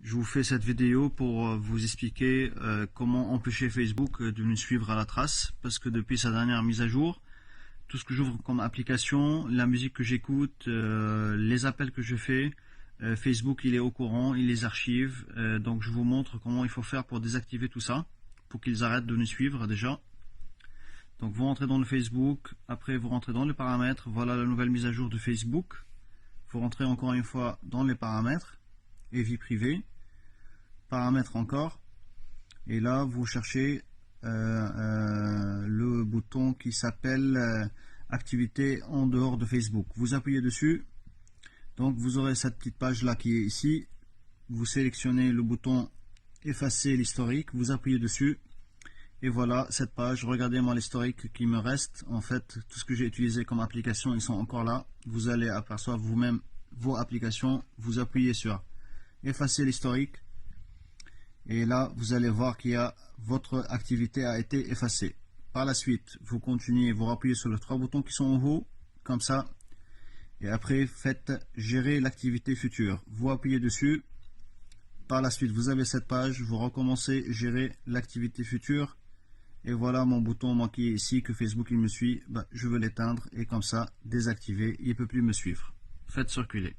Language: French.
Je vous fais cette vidéo pour vous expliquer comment empêcher Facebook de nous suivre à la trace, parce que depuis sa dernière mise à jour, tout ce que j'ouvre comme application, la musique que j'écoute, les appels que je fais, Facebook il est au courant, il les archive, donc je vous montre comment il faut faire pour désactiver tout ça, pour qu'ils arrêtent de nous suivre déjà. Donc vous rentrez dans le Facebook, après vous rentrez dans les paramètres, voilà la nouvelle mise à jour de Facebook. Vous rentrez encore une fois dans les paramètres et vie privée, paramètres encore, et là vous cherchez le bouton qui s'appelle activité en dehors de Facebook. Vous appuyez dessus, donc vous aurez cette petite page là qui est ici. Vous sélectionnez le bouton effacer l'historique, vous appuyez dessus et voilà cette page. Regardez-moi l'historique qui me reste. En fait, tout ce que j'ai utilisé comme application, ils sont encore là. Vous allez apercevoir vous-même vos applications, vous appuyez sur effacer l'historique et là vous allez voir qu'il y a votre activité a été effacée. Par la suite, vous continuez, vous appuyez sur les trois boutons qui sont en haut comme ça et après faites gérer l'activité future. Vous appuyez dessus. Par la suite, vous avez cette page, vous recommencez gérer l'activité future. Et voilà mon bouton moi qui est ici, que Facebook il me suit, je veux l'éteindre et comme ça désactiver, il ne peut plus me suivre. Faites circuler.